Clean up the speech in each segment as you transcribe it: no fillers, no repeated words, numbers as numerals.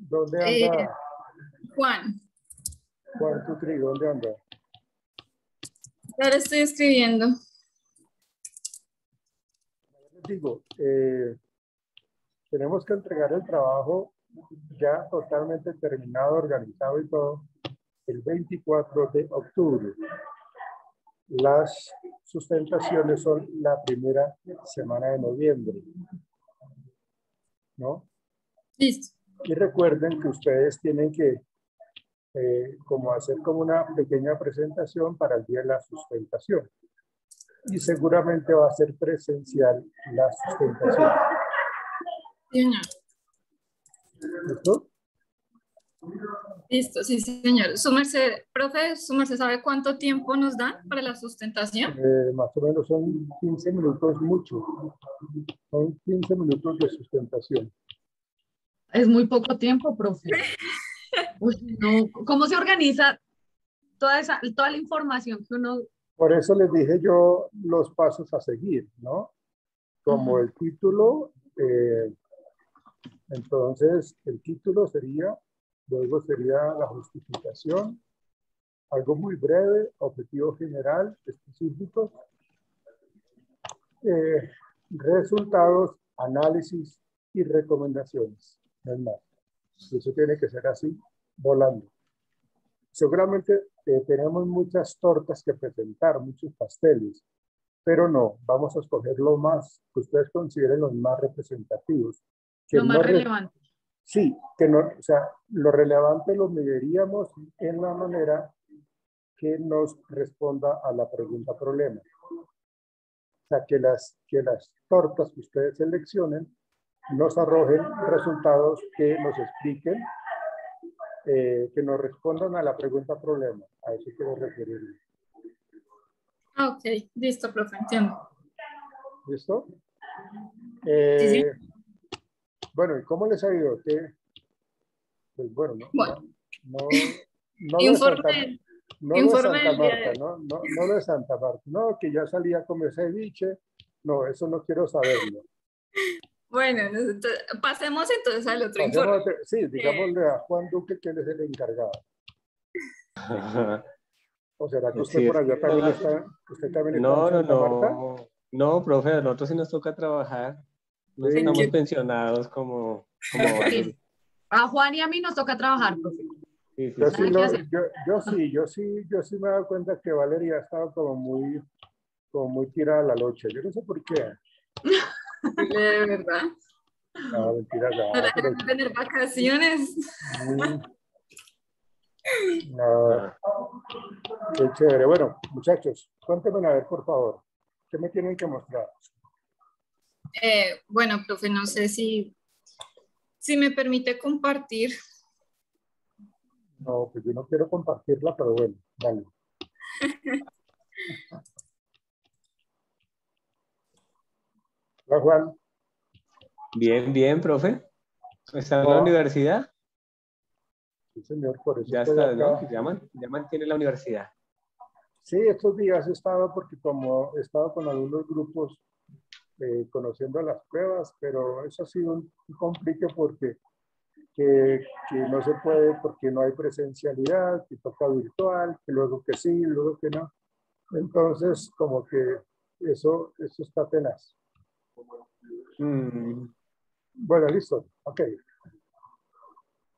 ¿Dónde Eh, anda Juan, Juan Tutri? ¿Dónde anda? ahora estoy escribiendo. Les digo, tenemos que entregar el trabajo ya totalmente terminado, organizado y todo, el 24 de octubre. Las sustentaciones son la primera semana de noviembre, ¿no? Listo. Y recuerden que ustedes tienen que como hacer como una pequeña presentación para el día de la sustentación. Y seguramente va a ser presencial la sustentación. Sí, señor. ¿Listo? Listo, sí, señor. Su merced, profe, su merced, ¿sabe cuánto tiempo nos dan para la sustentación? Más o menos son 15 minutos mucho. Son 15 minutos de sustentación. Es muy poco tiempo, profe. Uy, no, ¿cómo se organiza toda la información que uno... Por eso les dije yo los pasos a seguir, ¿no? Como el título, entonces el título sería, luego sería la justificación, algo muy breve, objetivo general, específico, resultados, análisis y recomendaciones. No es más. Eso tiene que ser así, volando. Seguramente tenemos muchas tortas que presentar, muchos pasteles, pero no, vamos a escoger lo más que ustedes consideren los más representativos. Que Lo más no relevante. sí, que no, o sea, lo relevante lo mediríamos en la manera que nos responda a la pregunta problema. O sea, que las tortas que ustedes seleccionen nos arrojen resultados que nos expliquen, que nos respondan a la pregunta problema. A eso quiero referirme. Ah, ok, listo, profe, entiendo. ¿Listo? Sí, sí. Bueno, ¿y cómo les ha ido? Pues bueno, Bueno, no lo de Santa, informe, no lo de informe Santa del día Marta, de hoy. no lo de Santa Marta, no, que ya salía a comer ceviche, no, eso no quiero saberlo. Bueno, pasemos entonces al otro Pasemos, informe. sí, digámosle a Juan Duque que él es el encargado. ¿O será que usted Sí, por es allá que también está, usted también está en no, no, Santa Marta? no, no, profe, a nosotros sí nos toca trabajar, no Sí, ¿En estamos qué? pensionados como Valeria. Sí. A Juan y a mí nos toca trabajar, profe. Sí, sí, yo sí, Nada que hacer. yo sí me he dado cuenta que Valeria ha estado como muy tirada a la locha. Yo no sé por qué. De verdad. No, mentira, No la no, pero dejan tener vacaciones. mm, no, Ah, qué chévere. Bueno, muchachos, cuéntenme a ver, por favor, ¿qué me tienen que mostrar? Bueno, profe, no sé si me permite compartir. No, pues yo no quiero compartirla, pero bueno, dale. Hola, Juan. bien, bien, profe. ¿Está en la Oh, universidad? sí, señor, por eso Ya estoy está, ¿no? acá. Ya mantiene la universidad. Sí, estos días he estado porque como he estado con algunos grupos conociendo las pruebas, pero eso ha sido un complique porque que no se puede, porque no hay presencialidad, que toca virtual, que luego que sí, luego que no. Entonces, como que eso está tenaz. Mm, Bueno, listo. Ok.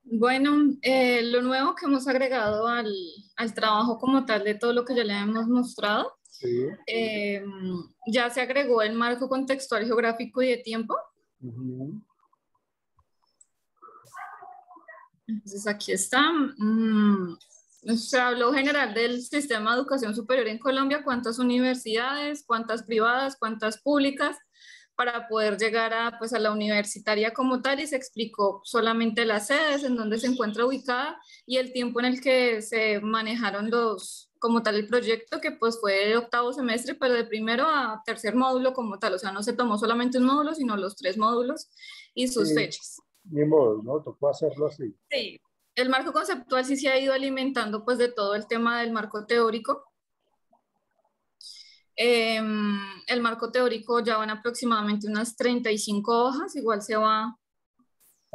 Bueno, lo nuevo que hemos agregado al trabajo como tal de todo lo que ya le hemos mostrado, Sí. eh, ya se agregó el marco contextual geográfico y de tiempo. Uh-huh. Entonces aquí está. Se habló general del sistema de educación superior en Colombia, cuántas universidades, cuántas privadas, cuántas públicas, para poder llegar a, pues, a la universitaria como tal, y se explicó solamente las sedes, en dónde se encuentra ubicada y el tiempo en el que se manejaron como tal el proyecto, que pues fue de octavo semestre, pero de primero a tercer módulo como tal, o sea, no se tomó solamente un módulo, sino los 3 módulos y Sí, sus fechas. ni modo, ¿no? Tocó hacerlo así. Sí, el marco conceptual sí se ha ido alimentando pues de todo el tema del marco teórico. El marco teórico ya van aproximadamente unas 35 hojas, igual se va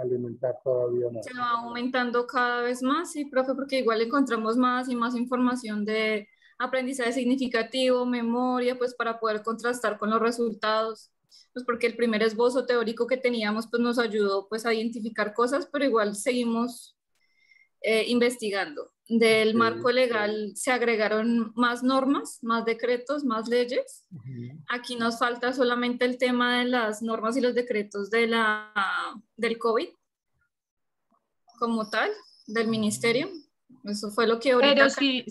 alimentar todavía más. Se va aumentando cada vez más, sí, profe, porque igual encontramos más y más información de aprendizaje significativo, memoria, pues para poder contrastar con los resultados, pues porque el primer esbozo teórico que teníamos pues nos ayudó pues a identificar cosas, pero igual seguimos investigando. Del marco legal se agregaron más normas, más decretos, más leyes. Aquí nos falta solamente el tema de las normas y los decretos del COVID como tal, del ministerio. Eso fue lo que ahorita... Pero sí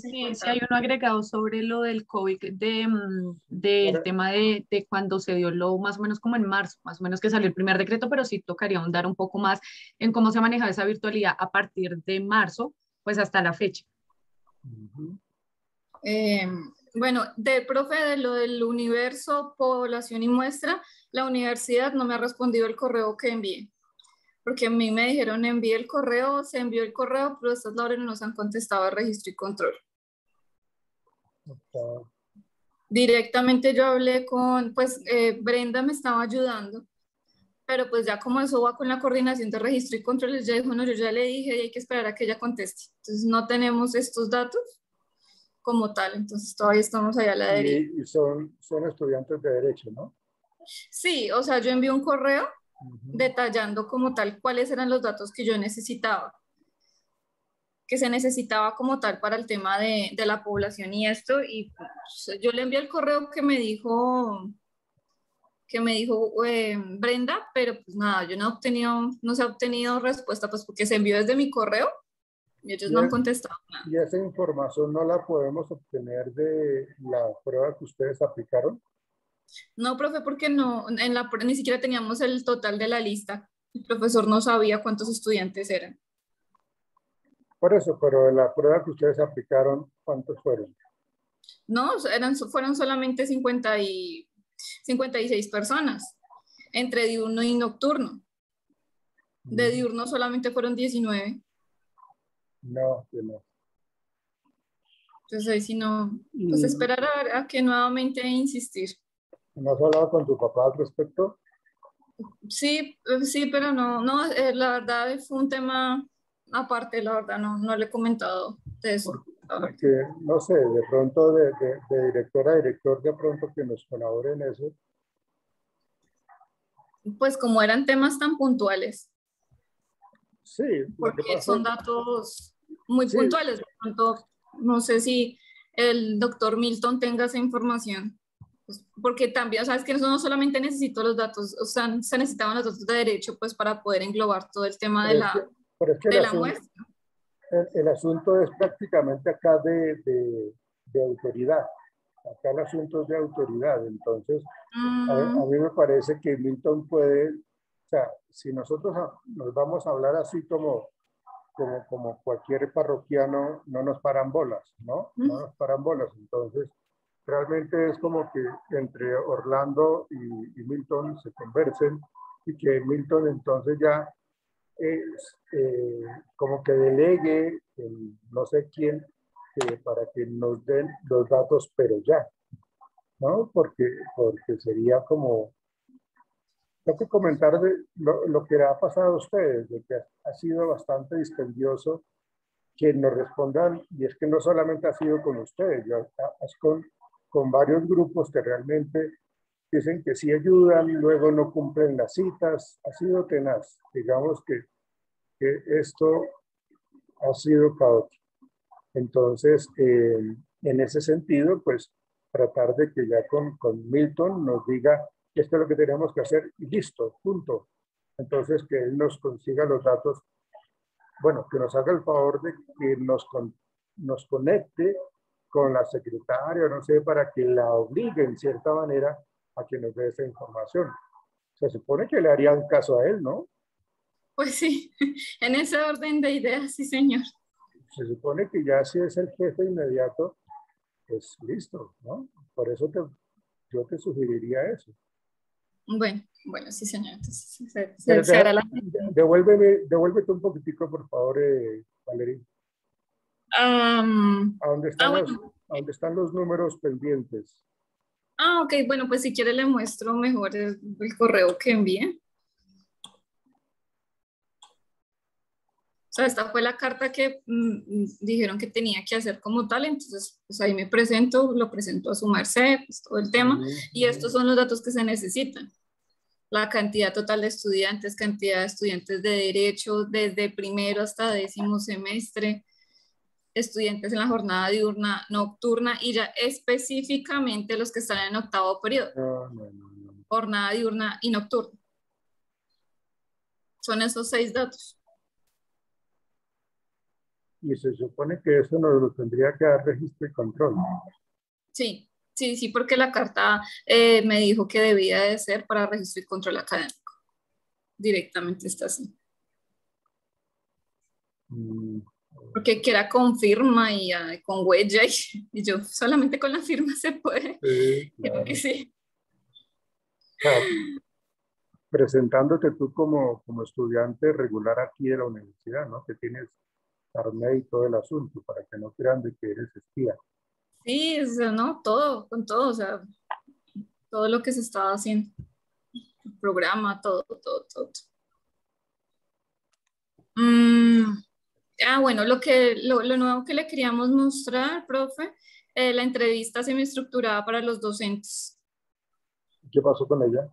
hay uno agregado sobre lo del COVID, del tema de cuando se dio lo más o menos como en marzo, más o menos que salió el primer decreto, pero sí tocaría ahondar un poco más en cómo se ha manejado esa virtualidad a partir de marzo, pues hasta la fecha. Bueno, profe, de lo del universo, población y muestra, la universidad no me ha respondido el correo que envié. Porque a mí me dijeron envíe el correo, se envió el correo, pero estas labores no nos han contestado de registro y control. Directamente yo hablé con, pues Brenda me estaba ayudando, pero pues ya como eso va con la coordinación de registro y control, ella dijo, no, yo ya le dije y hay que esperar a que ella conteste. Entonces no tenemos estos datos como tal, entonces todavía estamos allá a la deriva. Y son estudiantes de Derecho, ¿no? Sí, o sea, yo envié un correo detallando como tal cuáles eran los datos que yo necesitaba, que se necesitaba como tal para el tema de la población y esto, y pues, yo le envié el correo que me dijo Brenda, pero pues nada, yo no se ha obtenido respuesta, pues porque se envió desde mi correo y ellos no han contestado nada. ¿Y esa información no la podemos obtener de la prueba que ustedes aplicaron? No, profe, porque no, ni siquiera teníamos el total de la lista. El profesor no sabía cuántos estudiantes eran. Por eso, pero en la prueba que ustedes aplicaron, ¿cuántos fueron? No, fueron solamente 56 personas, entre diurno y nocturno. De diurno solamente fueron 19. No, que no. Entonces ahí sí no, pues esperar a que nuevamente insistir. ¿No has hablado con tu papá al respecto? Sí, pero no, la verdad fue un tema aparte, la verdad, no le he comentado de eso. Porque, no sé, de pronto de director a director, de pronto que nos colabore en eso. Pues como eran temas tan puntuales. Sí, porque son datos muy puntuales. De pronto, no sé si el doctor Milton tenga esa información. Pues, porque también, sabes que no solamente necesito los datos, o sea, se necesitaban los datos de derecho pues para poder englobar todo el tema de la muestra. El asunto es prácticamente acá de autoridad. Acá el asunto es de autoridad. Entonces, a mí me parece que Milton puede, o sea, si nosotros nos vamos a hablar así como cualquier parroquiano, no nos paran bolas, ¿no? No nos paran bolas. Entonces, realmente es como que entre Orlando y Milton se conversen y que Milton entonces ya como que delegue no sé quién para que nos den los datos, pero ya, ¿no? Porque sería como, tengo que comentar de lo que le ha pasado a ustedes, de que ha sido bastante dispendioso que nos respondan, y es que no solamente ha sido con ustedes, ya es con varios grupos que realmente dicen que sí ayudan, luego no cumplen las citas, ha sido tenaz, digamos que esto ha sido caótico. Entonces, en ese sentido, pues tratar de que ya con Milton nos diga esto es lo que tenemos que hacer y listo, punto. Entonces, que él nos consiga los datos, bueno, que nos haga el favor de que nos conecte con la secretaria, no sé, para que la obligue en cierta manera a que nos dé esa información. Se supone que le harían caso a él, ¿no? Pues sí, en ese orden de ideas, sí, señor. Se supone que ya si es el jefe inmediato, pues listo, ¿no? Por eso yo te sugeriría eso. Bueno, sí, señor. Entonces, se hará la... Devuélvete un poquitico, por favor, Valeria. ¿A dónde están los números pendientes? Ok, bueno, pues si quiere le muestro mejor el correo que envié. sea, esta fue la carta que dijeron que tenía que hacer como tal, entonces pues ahí me presento, lo presento a su merced, pues, todo el tema, y estos son los datos que se necesitan. La cantidad total de estudiantes, cantidad de estudiantes de derecho, desde primero hasta 10º semestre, estudiantes en la jornada diurna, nocturna, y ya específicamente los que están en 8º periodo, jornada diurna y nocturna. Son esos 6 datos. Y se supone que eso nos lo tendría que dar registro y control. Sí, sí, sí, porque la carta me dijo que debía de ser para registro y control académico. Directamente está así. Porque que era con firma y con huella y yo solamente con la firma se puede. Sí, Creo claro. que sí. O sea, presentándote tú como estudiante regular aquí de la universidad, ¿no? Que tienes carnet y todo el asunto, para que no crean de que eres espía. Sí, o sea, no, todo, con todo, o sea, todo lo que se estaba haciendo. El programa, todo, todo, todo. Bueno, lo nuevo que le queríamos mostrar, profe, la entrevista semiestructurada para los docentes. ¿Qué pasó con ella?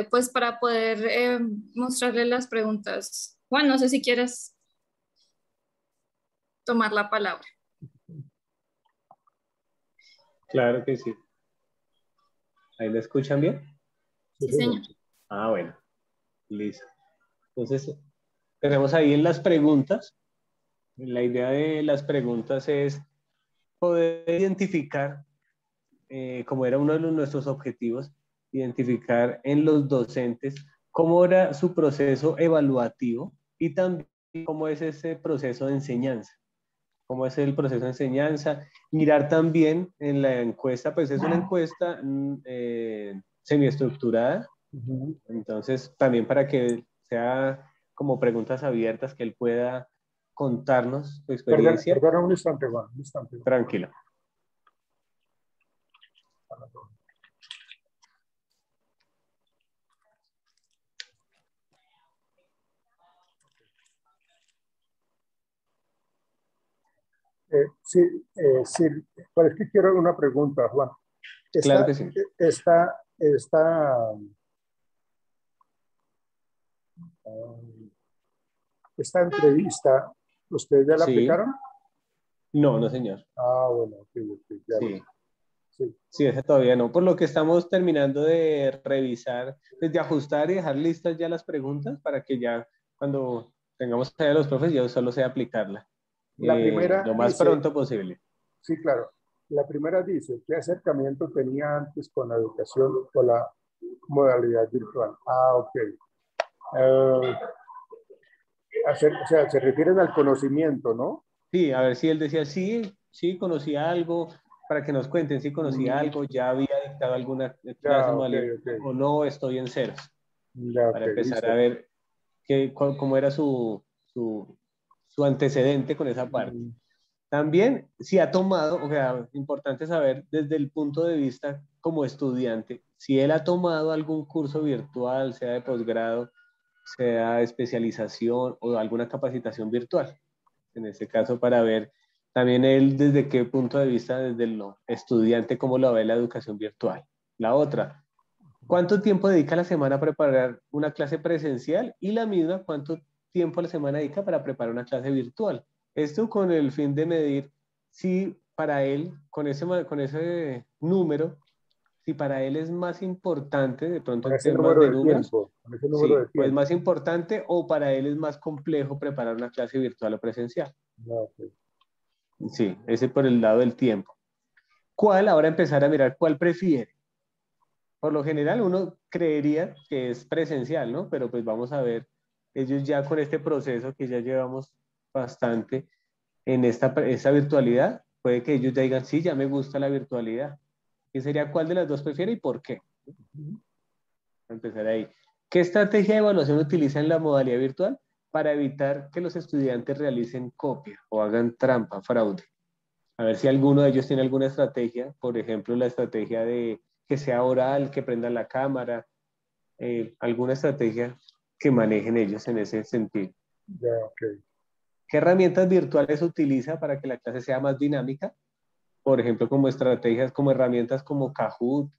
Pues para poder mostrarle las preguntas. Juan, no sé si quieres tomar la palabra. Claro que sí. ¿Ahí me escuchan bien? Sí, señor. Ah, bueno. Listo. Entonces, tenemos ahí en las preguntas. La idea de las preguntas es poder identificar, como era uno de nuestros objetivos, identificar en los docentes cómo era su proceso evaluativo y también cómo es ese proceso de enseñanza. Cómo es el proceso de enseñanza. Mirar también en la encuesta, pues es una encuesta semiestructurada, entonces también para que sea como preguntas abiertas, que él pueda contarnos su experiencia. Perdona un instante, Juan, un instante. Tranquilo. Sí, sí, pero es que quiero una pregunta, Juan. Claro que sí. Esta entrevista, ¿ustedes ya la Sí. aplicaron? No, no, señor. Ah, bueno, ya Sí. Sí. Sí, ese todavía no. Por lo que estamos terminando de revisar, pues de ajustar y dejar listas ya las preguntas para que ya cuando tengamos allá los profes, ya solo sea aplicarla. La primera lo más dice, pronto posible. Sí, claro. La primera dice, ¿qué acercamiento tenía antes con la educación o la modalidad virtual? Ah, ok. O sea, se refieren al conocimiento, ¿no? Sí, a ver si él decía, sí, sí, conocía algo, para que nos cuenten si conocía algo, ya había dictado alguna clase modalidad o no, estoy en ceros. Ya, Para empezar listo. a ver cómo era su antecedente con esa parte. También, si ha tomado, o sea, importante saber desde el punto de vista como estudiante, si él ha tomado algún curso virtual, sea de posgrado, sea de especialización o alguna capacitación virtual. En este caso, para ver también él desde qué punto de vista, desde lo estudiante, cómo lo ve la educación virtual. La otra, ¿cuánto tiempo dedica a la semana a preparar una clase presencial? Y la misma, ¿cuánto tiempo a la semana dedica para preparar una clase virtual? Esto con el fin de medir si para él, con ese número, si para él es más importante, de pronto Con en ese temas número de de números, tiempo. Con ese número sí, de o es tiempo. más importante o para él es más complejo preparar una clase virtual o presencial. Okay. Sí, ese por el lado del tiempo. ¿Cuál? Ahora empezar a mirar cuál prefiere. Por lo general uno creería que es presencial, ¿no? Pero pues vamos a ver, ellos ya con este proceso que ya llevamos bastante en esta virtualidad, puede que ellos ya digan, sí, ya me gusta la virtualidad. ¿Qué sería cuál de las dos prefiere y por qué? Empezar ahí. ¿Qué estrategia de evaluación utiliza en la modalidad virtual para evitar que los estudiantes realicen copia o hagan trampa, fraude? A ver si alguno de ellos tiene alguna estrategia, por ejemplo, la estrategia de que sea oral, que prendan la cámara, alguna estrategia que manejen ellos en ese sentido. Ya, ok. ¿Qué herramientas virtuales utiliza para que la clase sea más dinámica? Por ejemplo, como estrategias, como herramientas como Kahoot,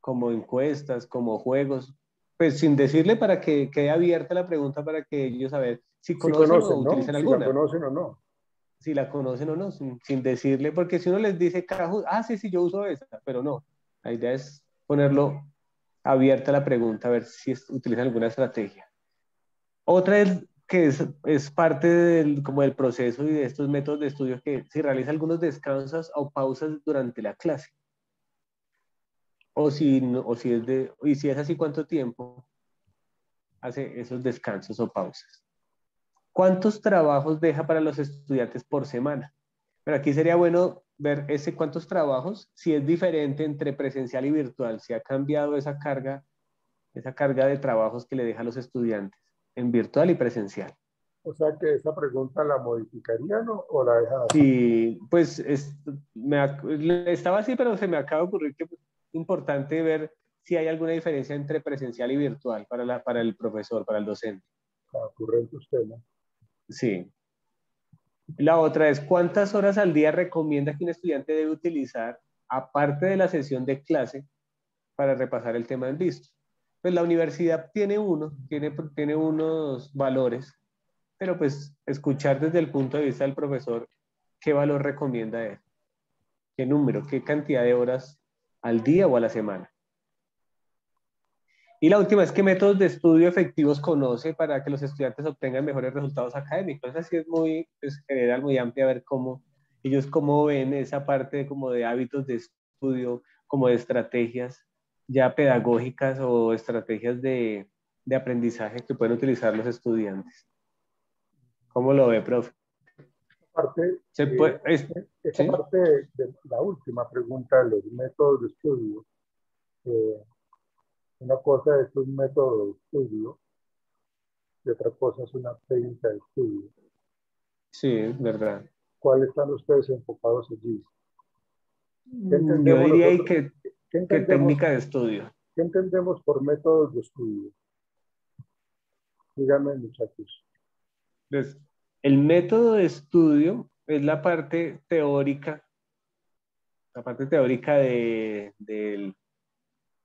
como encuestas, como juegos. Pues sin decirle para que quede abierta la pregunta para que ellos a ver si Si conocen o conocen, ¿no? utilizan Si la alguna, conocen o no. si la conocen o no, sin decirle, porque si uno les dice Kahoot, ah, sí, sí, yo uso esa, pero no. La idea es ponerlo abierta la pregunta, a ver si utilizan alguna estrategia. Otra es que es parte como del proceso y de estos métodos de estudio que si realiza algunos descansos o pausas durante la clase. O si, o si es y si es así, ¿cuánto tiempo hace esos descansos o pausas? ¿Cuántos trabajos deja para los estudiantes por semana? Pero aquí sería bueno ver ese cuántos trabajos, si es diferente entre presencial y virtual, si ha cambiado esa carga de trabajos que le deja a los estudiantes en virtual y presencial. O sea que esa pregunta la modificarían o la dejan así. Sí, pues estaba así, pero se me acaba de ocurrir que es importante ver si hay alguna diferencia entre presencial y virtual para el profesor, para el docente. Ocurrente usted, ¿no? Sí. La otra es, ¿cuántas horas al día recomienda que un estudiante debe utilizar, aparte de la sesión de clase, para repasar el tema en visto? Pues la universidad tiene unos valores, pero pues escuchar desde el punto de vista del profesor, ¿qué valor recomienda él? ¿Qué número? ¿Qué cantidad de horas al día o a la semana? Y la última es qué métodos de estudio efectivos conoce para que los estudiantes obtengan mejores resultados académicos. Así es muy general, muy amplia, ver cómo ven esa parte como de hábitos de estudio, como de estrategias ya pedagógicas o estrategias de aprendizaje que pueden utilizar los estudiantes. ¿Cómo lo ve, profe? Parte, ¿Se puede, esta ¿sí? parte de la última pregunta, los métodos de estudio, eh, una cosa es un método de estudio y otra cosa es una técnica de estudio. Sí, es verdad. ¿Cuáles están ustedes enfocados allí? ¿Qué Yo entendemos diría ahí nosotros? que, ¿Qué que entendemos, técnica de estudio. qué entendemos por métodos de estudio? Díganme, muchachos. Entonces, el método de estudio es la parte teórica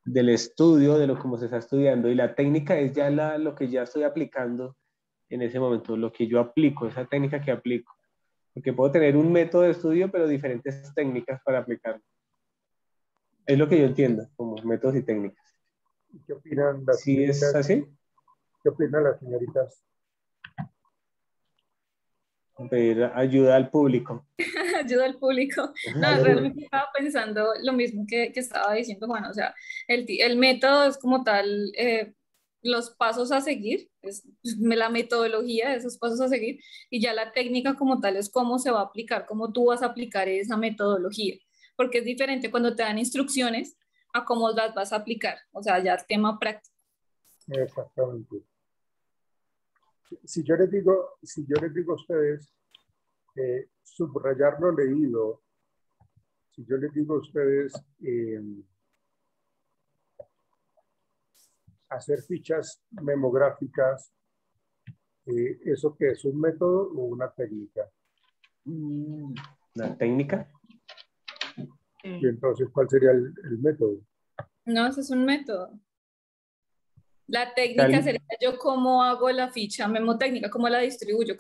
del estudio, de lo como se está estudiando, y la técnica es ya lo que ya estoy aplicando en ese momento, lo que yo aplico, esa técnica que aplico. Porque puedo tener un método de estudio, pero diferentes técnicas para aplicarlo. Es lo que yo entiendo como métodos y técnicas. ¿Qué opinan las Si es señoritas? así, ¿Qué opinan las señoritas? pedir ayuda al público. Ayuda al público. No, realmente estaba pensando lo mismo que estaba diciendo Juan, o sea, el método es como tal, los pasos a seguir, es la metodología, esos pasos a seguir, y ya la técnica como tal es cómo se va a aplicar, cómo tú vas a aplicar esa metodología, porque es diferente cuando te dan instrucciones a cómo las vas a aplicar, o sea, ya tema práctico. Exactamente. Si yo les digo a ustedes subrayar lo leído, si yo les digo a ustedes hacer fichas memográficas, ¿eso qué es? ¿Un método o una técnica? La técnica. Y entonces, ¿cuál sería el método? No, ese es un método. La técnica Tal, sería yo cómo hago la ficha memotécnica, cómo distribuyo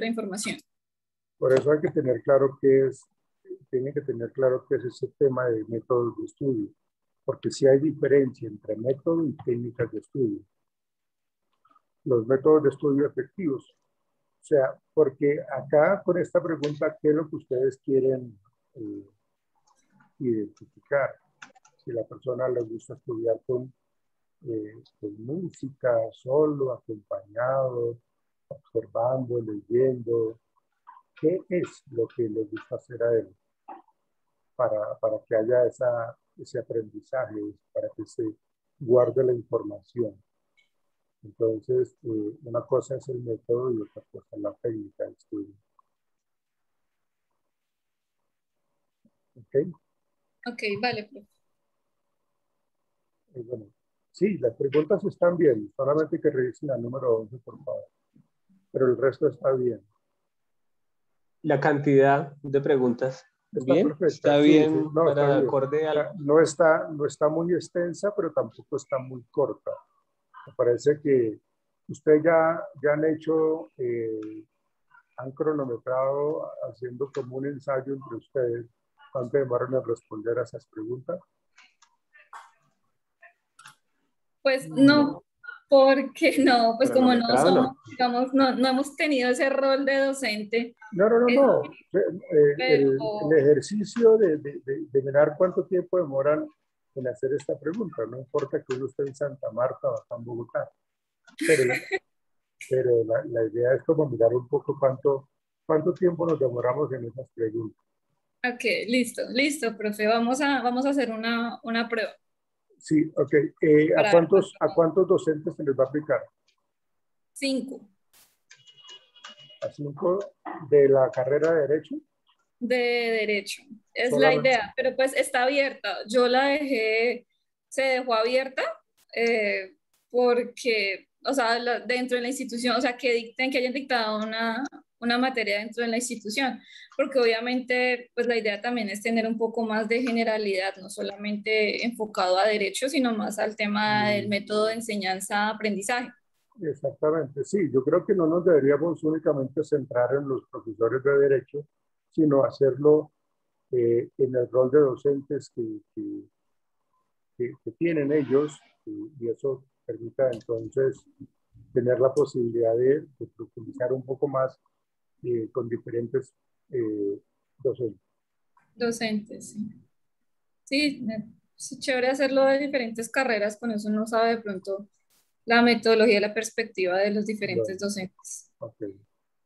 la información. Por eso hay que tener claro tienen que tener claro qué es ese tema de métodos de estudio, porque sí hay diferencia entre método y técnicas de estudio. Los métodos de estudio efectivos. O sea, porque acá con esta pregunta, ¿qué es lo que ustedes quieren identificar? Si la persona le gusta estudiar con música, solo, acompañado, observando, leyendo, ¿qué es lo que le gusta hacer a él para que haya ese aprendizaje, para que se guarde la información? Entonces, una cosa es el método y otra cosa es la técnica de estudio. ¿Ok? Ok, vale, profe. Bueno, sí, las preguntas están bien, solamente que revisen la número 11, por favor. pero el resto está bien. La cantidad de preguntas, Está ¿bien? perfecta. Está Sí, bien sí. No, para está bien. acorde O al... sea, no está muy extensa, pero tampoco está muy corta. Me parece que ustedes ya han hecho, han cronometrado haciendo como un ensayo entre ustedes. ¿Cuánto demoran en responder a esas preguntas? Pues no, porque no, pues como no Cronometrado, somos, no. digamos, no hemos tenido ese rol de docente, No. El pero ejercicio de mirar cuánto tiempo demoran en hacer esta pregunta. No importa que uno esté en Santa Marta o acá en Bogotá. Pero la idea es como mirar un poco cuánto tiempo nos demoramos en esas preguntas. ok, listo, profe, vamos a hacer una prueba Sí, ok. para ver ¿A cuántos docentes se les va a aplicar? 5 ¿A 5 de la carrera de Derecho? de derecho. Es la Solamente. idea, pero pues está abierta. Yo la dejé, se dejó abierta eh, porque, o sea, dentro de la institución, o sea, que hayan dictado una materia dentro de la institución, porque obviamente, pues la idea también es tener un poco más de generalidad, no solamente enfocado a derecho, sino más al tema del método de enseñanza-aprendizaje. Exactamente, sí. Yo creo que no nos deberíamos únicamente centrar en los profesores de Derecho, sino hacerlo en el rol de docentes que tienen ellos, y eso permita entonces tener la posibilidad de profundizar un poco más con diferentes docentes. Docentes, sí. Sí, es chévere hacerlo de diferentes carreras, con eso uno sabe de pronto la metodología y la perspectiva de los Bueno, diferentes docentes. okay.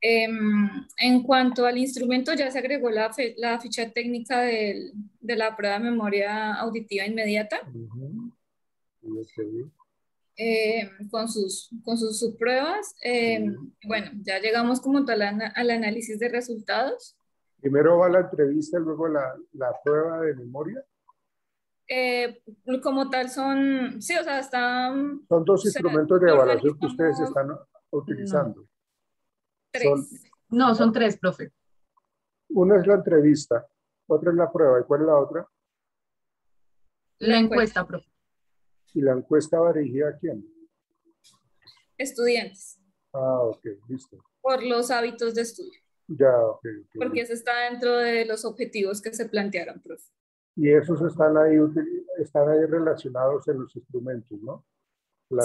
En cuanto al instrumento, ya se agregó la ficha técnica de la prueba de memoria auditiva inmediata, Okay. con sus subpruebas. Bueno, ya llegamos como tal al análisis de resultados. Primero va la entrevista y luego la prueba de memoria. Como tal sí, o sea, están, Son dos o sea, instrumentos de lo evaluación que ustedes organizamos están utilizando. Son, 3. No, son 3, profe. una es la entrevista, otra es la prueba. ¿Y cuál es la otra? La encuesta, profe. ¿Y la encuesta va dirigida a quién? Estudiantes, Ok, listo. por los hábitos de estudio, Ya, ok. porque eso está dentro de los objetivos que se plantearon, profe. Y esos están ahí relacionados en los instrumentos, ¿no?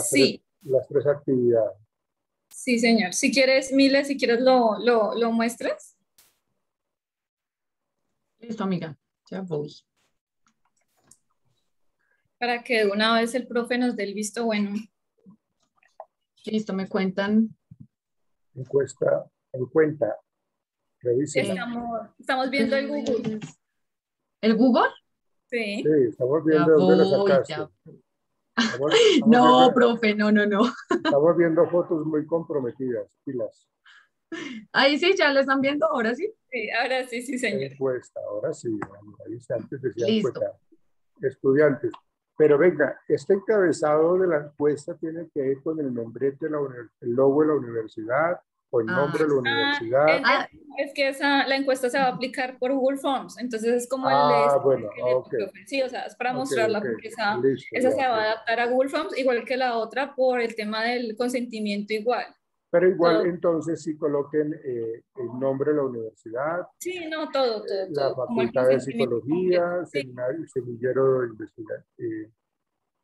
Sí, Las tres actividades. sí, señor. Si quieres, Mile, si quieres lo muestras. Listo, amiga. Ya voy. Para que de una vez el profe nos dé el visto bueno. Listo, me cuentan. Encuesta, en cuenta, revísenla. Estamos viendo el Google. ¿El Google? Sí. Sí, estamos Ya viendo de dónde la voy, sacaste. ya. Estamos No, viendo, profe, no. estamos viendo fotos muy comprometidas, pilas. Ahí sí, ya la están viendo, ahora sí. Sí, ahora sí, sí, señor. Encuesta, ahora sí, ahí está, antes decía Listo. encuesta. Estudiantes. Pero venga, este encabezado de la encuesta tiene que ver con el membrete, el logo de la universidad o el nombre de la universidad. Es que la encuesta se va a aplicar por Google Forms, entonces es como Bueno, ok. Sí, o sea, es para mostrarla porque esa se va a adaptar a Google Forms, igual que la otra por el tema del consentimiento igual. Pero igual entonces sí coloquen el nombre de la universidad. Sí, no, todo. La Facultad de Psicología, semillero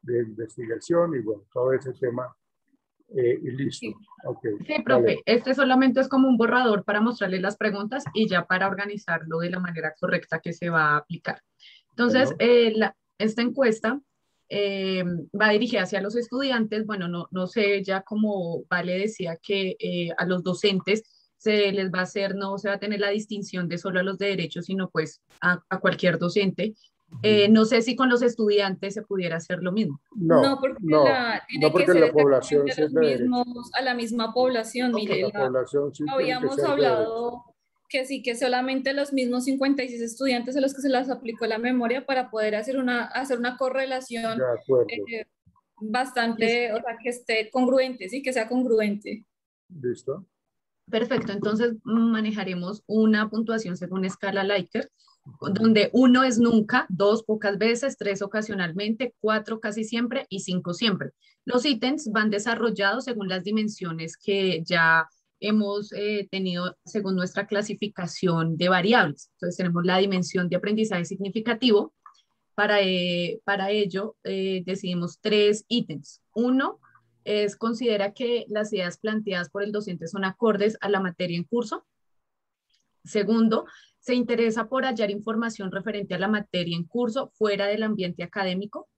de investigación y bueno, todo ese tema. Y listo. Sí. Okay. Sí, profe, Vale. este solamente es como un borrador para mostrarles las preguntas y ya para organizarlo de la manera correcta que se va a aplicar. Entonces, Bueno. esta encuesta va dirigida hacia los estudiantes. Bueno, no sé, ya como Vale decía que a los docentes se les va a hacer, no se va a tener la distinción de solo a los de derecho, sino pues a cualquier docente. No sé si con los estudiantes se pudiera hacer lo mismo. No, porque tiene que ser la población exactamente a la misma población. Mire, la población sí habíamos hablado que sí, que solamente los mismos 56 estudiantes a los que se les aplicó la memoria para poder hacer una correlación bastante, o sea, que esté congruente, sí, que sea congruente. Listo. Perfecto, entonces manejaremos una puntuación según escala Likert, donde 1 es nunca, 2 pocas veces, 3 ocasionalmente, 4 casi siempre y 5 siempre. Los ítems van desarrollados según las dimensiones que ya hemos tenido según nuestra clasificación de variables. Entonces tenemos la dimensión de aprendizaje significativo. Para ello decidimos 3 ítems. Uno es considera que las ideas planteadas por el docente son acordes a la materia en curso. Segundo, se interesa por hallar información referente a la materia en curso fuera del ambiente académico.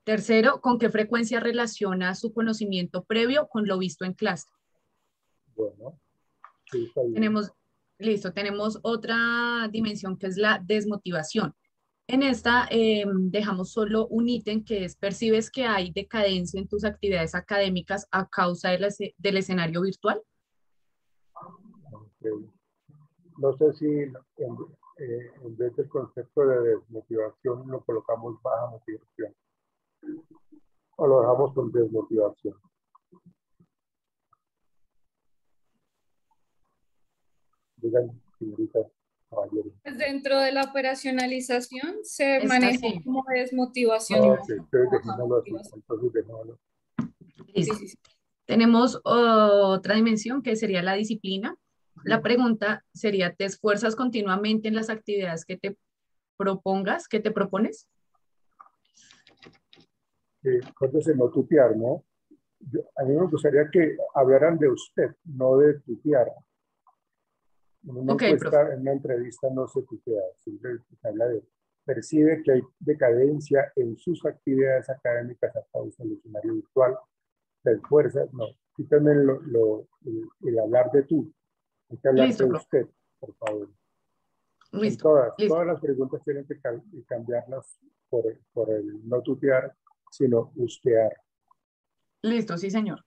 Tercero, con qué frecuencia relaciona su conocimiento previo con lo visto en clase. Bueno, sí, está bien. Tenemos otra dimensión que es la desmotivación. En esta dejamos solo un ítem que es, percibes que hay decadencia en tus actividades académicas a causa del escenario virtual. Okay. No sé si en vez del concepto de desmotivación lo colocamos baja motivación o lo dejamos con desmotivación. Digan, señorita, caballero. Pues dentro de la operacionalización se Es maneja así. como desmotivación. Ok, entonces dejémoslo así. Entonces dejémoslo. Listo. Sí, sí, sí. Tenemos otra dimensión que sería la disciplina. La pregunta sería, ¿te esfuerzas continuamente en las actividades que te propongas, que te propones? Acuérdese no tutear, ¿no? A mí me gustaría que hablaran de usted, no de tutear. En una Ok, profe. encuesta, en una entrevista no se tutea, siempre se habla de, percibe que hay decadencia en sus actividades académicas a causa del escenario virtual, se esfuerza, no, quítame el hablar de tú, hay que hablar Listo, de profe. usted, por favor. En Listo. Listo. todas las preguntas tienen que cambiarlas por el no tutear, sino ustear. Listo, sí, señor.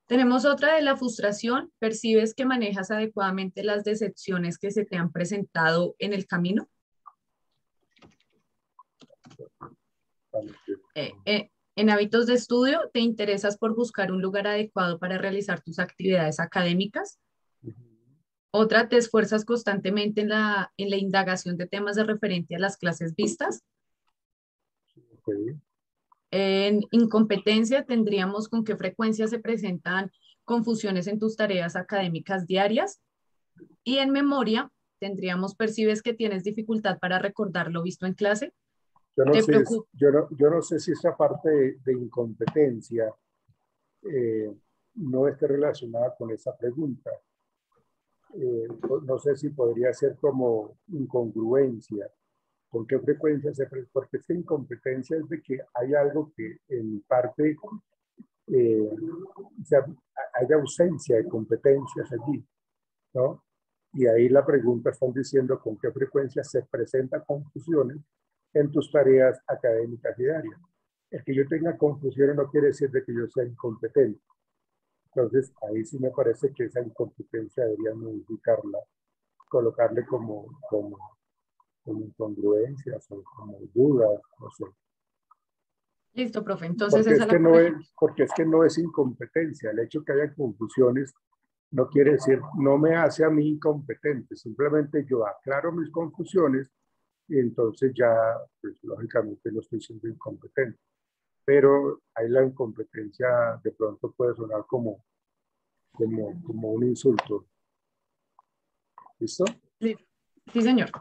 Tenemos otra de la frustración. ¿Percibes que manejas adecuadamente las decepciones que se te han presentado en el camino? En hábitos de estudio, ¿te interesas por buscar un lugar adecuado para realizar tus actividades académicas? Otra, ¿te esfuerzas constantemente en la indagación de temas de referente a las clases vistas? Okay. En incompetencia, tendríamos con qué frecuencia se presentan confusiones en tus tareas académicas diarias. Y en memoria, tendríamos, percibes que tienes dificultad para recordar lo visto en clase. Yo no ¿Te sé, preocupa? yo no sé si esa parte de incompetencia no esté relacionada con esa pregunta. No sé si podría ser como incongruencia. ¿Con qué frecuencia se presenta? Porque esta incompetencia es de que hay algo que en parte, o sea, hay ausencia de competencias allí, ¿no? Y ahí la pregunta están diciendo con qué frecuencia se presentan confusiones en tus tareas académicas diarias. El que yo tenga confusiones no quiere decir de que yo sea incompetente. Entonces, ahí sí me parece que esa incompetencia debería modificarla, colocarle como incongruencias o como dudas, no sé. Listo, profe. Entonces esa la Porque es que no es incompetencia. El hecho que haya confusiones no quiere decir, no me hace a mí incompetente. Simplemente yo aclaro mis confusiones y entonces ya, pues lógicamente no estoy siendo incompetente. Pero ahí la incompetencia de pronto puede sonar como un insulto. ¿Listo? Sí, señor.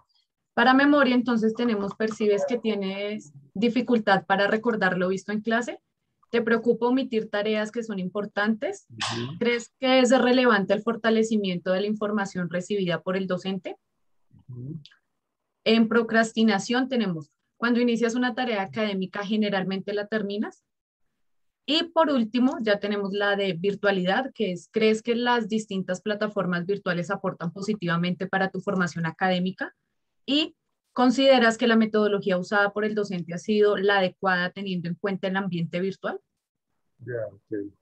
Para memoria, entonces tenemos, percibes que tienes dificultad para recordar lo visto en clase. ¿Te preocupa omitir tareas que son importantes? ¿Crees que es relevante el fortalecimiento de la información recibida por el docente? En procrastinación tenemos, cuando inicias una tarea académica, generalmente la terminas. Y por último, ya tenemos la de virtualidad, que es, ¿crees que las distintas plataformas virtuales aportan positivamente para tu formación académica? Y ¿consideras que la metodología usada por el docente ha sido la adecuada teniendo en cuenta el ambiente virtual? Ya, okay.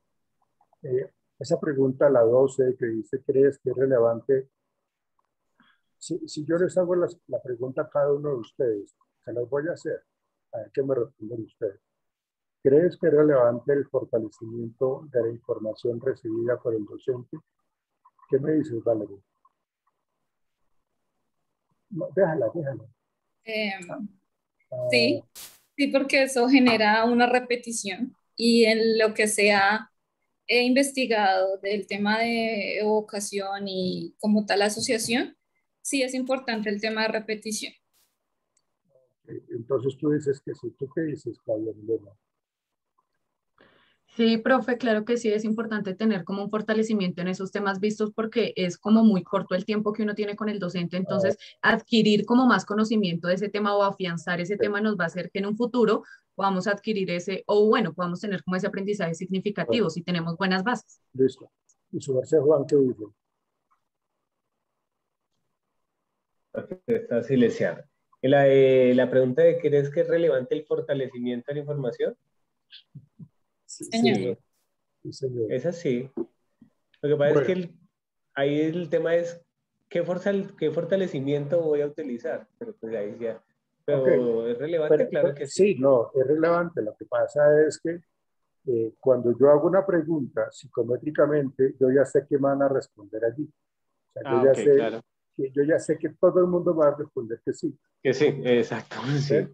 Esa pregunta, la 12, que dice, ¿crees que es relevante? Si yo les hago la pregunta a cada uno de ustedes, se las voy a hacer, a ver qué me responden ustedes. ¿Crees que es relevante el fortalecimiento de la información recibida por el docente? ¿Qué me dices, Valeria? No, déjala. Sí, sí, porque eso genera una repetición y en lo que se ha investigado del tema de evocación y como tal asociación, sí es importante el tema de repetición. Entonces tú dices que sí. ¿Tú qué dices, Claudia Milena? Sí, profe, claro que sí, es importante tener como un fortalecimiento en esos temas vistos porque es como muy corto el tiempo que uno tiene con el docente, entonces adquirir como más conocimiento de ese tema o afianzar ese tema nos va a hacer que en un futuro podamos adquirir ese, o bueno, podamos tener como ese aprendizaje significativo si tenemos buenas bases. Listo. Y su merced Juan, ¿qué dice? Está silenciado. La pregunta de ¿crees que es relevante el fortalecimiento de la información? Sí, Señor. sí, señor. Es así. Lo que pasa es que ahí el tema es ¿qué fortalecimiento voy a utilizar? Pero pues ahí ya. Pero Ok. es relevante, claro que sí. Sí, no, es relevante. Lo que pasa es que cuando yo hago una pregunta psicométricamente, yo ya sé que van a responder allí. O sea, Ah, ok, claro. yo ya sé que todo el mundo va a responder que sí. Que sí, exacto. Sí.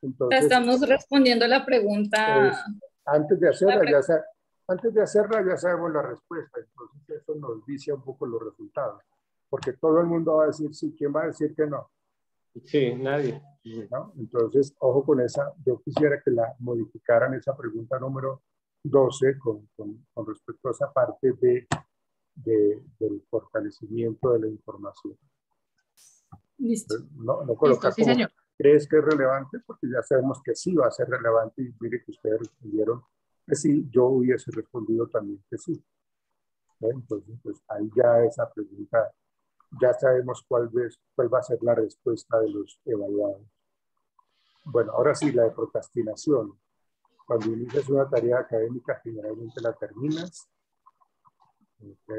Entonces, Estamos respondiendo la pregunta. antes de hacerla, ya sabemos la respuesta. Entonces, eso nos vicia un poco los resultados. Porque todo el mundo va a decir sí. ¿Quién va a decir que no? Sí, nadie. ¿No? Entonces, ojo con esa. Yo quisiera que la modificaran esa pregunta número 12 con respecto a esa parte del fortalecimiento de la información. Listo. No Listo, colocar sí, como señor. crees que es relevante, porque ya sabemos que sí va a ser relevante y mire que ustedes respondieron que sí, yo hubiese respondido también que sí. ¿No? Entonces, pues ahí ya esa pregunta, ya sabemos cuál va a ser la respuesta de los evaluados. Bueno, ahora sí, la de procrastinación. Cuando inicias una tarea académica, generalmente la terminas. Ok.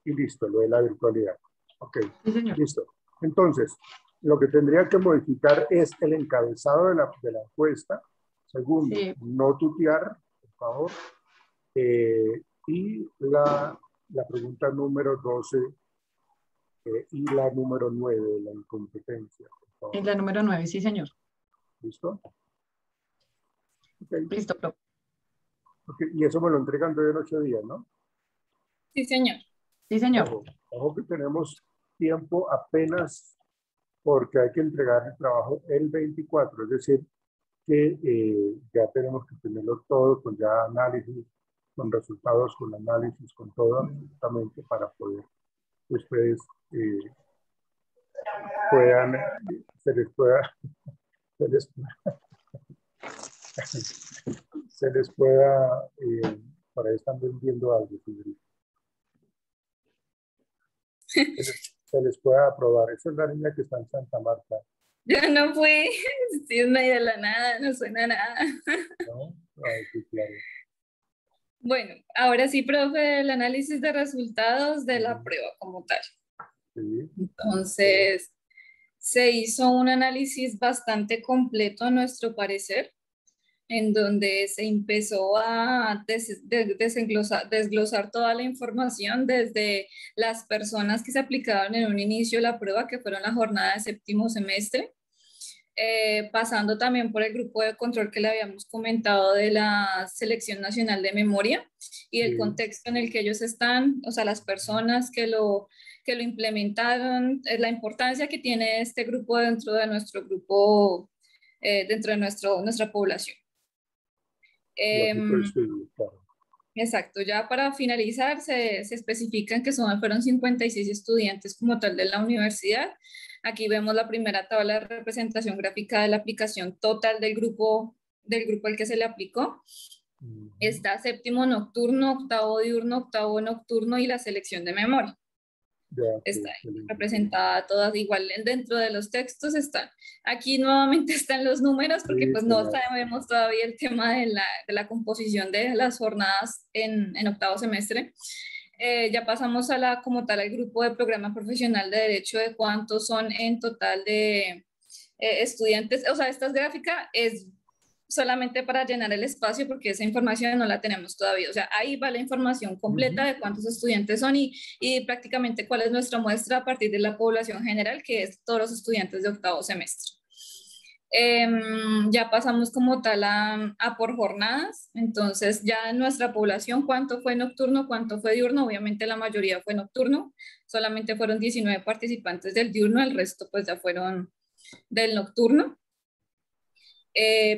Y listo, lo de la virtualidad. Ok, Sí, señor. listo. Entonces, lo que tendría que modificar es el encabezado de la encuesta. Segundo, Sí. no tutear, por favor. Y la pregunta número 12 y la número 9, la incompetencia. Por favor. Es la número 9, sí, señor. ¿Listo? Okay. Listo, profe. Okay. Y eso me lo entregan de 8 días, ¿no? Sí, señor. Sí, señor. Ojo que tenemos tiempo apenas porque hay que entregar el trabajo el 24, es decir, que ya tenemos que tenerlo todo con ya análisis, con resultados, con análisis, con todo, absolutamente para poder ustedes puedan, se les pueda, se les pueda, por ahí están vendiendo algo, se les pueda aprobar. Esa es la niña que está en Santa Marta. Yo no fui, estoy en medio de la nada, no suena nada. ¿No? Ay, sí, claro. Bueno, ahora sí, profe, el análisis de resultados de la prueba como tal. Sí. Entonces, se hizo un análisis bastante completo a nuestro parecer, en donde se empezó a desglosar toda la información desde las personas que se aplicaron en un inicio de la prueba, que fueron la jornada de séptimo semestre, pasando también por el grupo de control que le habíamos comentado de la Selección Nacional de Memoria y el contexto en el que ellos están, o sea, las personas que lo implementaron, la importancia que tiene este grupo dentro de nuestro grupo, dentro de nuestra población. Claro. Exacto, ya para finalizar se especifican que fueron 56 estudiantes como tal de la universidad. Aquí vemos la primera tabla de representación gráfica de la aplicación total del grupo al que se le aplicó. Está séptimo nocturno, octavo diurno, octavo nocturno y la selección de memoria. Está representada todas igual dentro de los textos están. Aquí nuevamente están los números porque pues no sabemos todavía el tema de la composición de las jornadas en octavo semestre. Ya pasamos como tal al grupo de programa profesional de derecho de cuántos son en total de estudiantes. O sea, esta gráfica es solamente para llenar el espacio porque esa información no la tenemos todavía. O sea, ahí va la información completa de cuántos estudiantes son y prácticamente cuál es nuestra muestra a partir de la población general, que es todos los estudiantes de octavo semestre. Ya pasamos como tal a por jornadas, entonces ya en nuestra población cuánto fue nocturno, cuánto fue diurno, obviamente la mayoría fue nocturno, solamente fueron 19 participantes del diurno, el resto pues ya fueron del nocturno.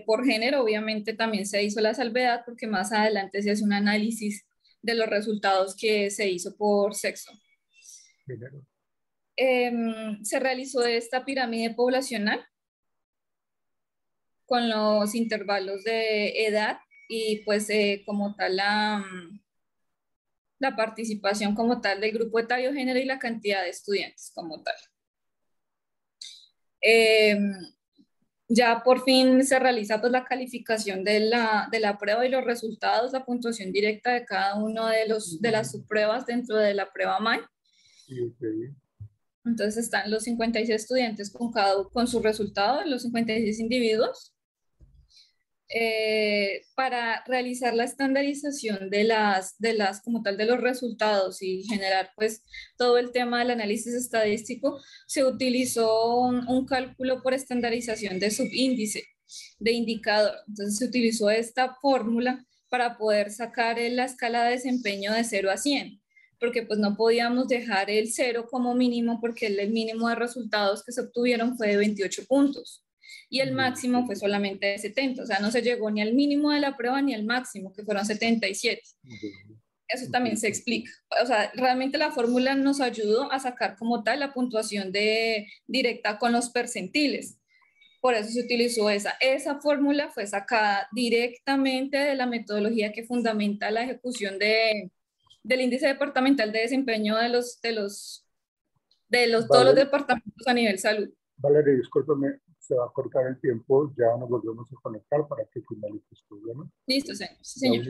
Por género obviamente también se hizo la salvedad porque más adelante se hace un análisis de los resultados que se hizo por sexo. Se realizó esta pirámide poblacional con los intervalos de edad y pues como tal la participación como tal del grupo etario, género y la cantidad de estudiantes como tal. Ya por fin se realiza pues la calificación de la prueba y los resultados, la puntuación directa de cada uno de las subpruebas dentro de la prueba MAE. Entonces están los 56 estudiantes con su resultado, los 56 individuos. Para realizar la estandarización de las como tal de los resultados y generar pues todo el tema del análisis estadístico, se utilizó un cálculo por estandarización de subíndice de indicador. Entonces se utilizó esta fórmula para poder sacar la escala de desempeño de 0 a 100, porque pues no podíamos dejar el 0 como mínimo porque el mínimo de resultados que se obtuvieron fue de 28 puntos. Y el máximo fue solamente de 70, o sea, no se llegó ni al mínimo de la prueba ni al máximo, que fueron 77. Eso también se explica. O sea, realmente la fórmula nos ayudó a sacar como tal la puntuación directa con los percentiles. Por eso se utilizó esa. Esa fórmula fue sacada directamente de la metodología que fundamenta la ejecución del índice departamental de desempeño de todos los departamentos a nivel salud. Valeria, discúlpame, se va a cortar el tiempo, ya nos volvemos a conectar para que finalice tu programa. Listo, señor.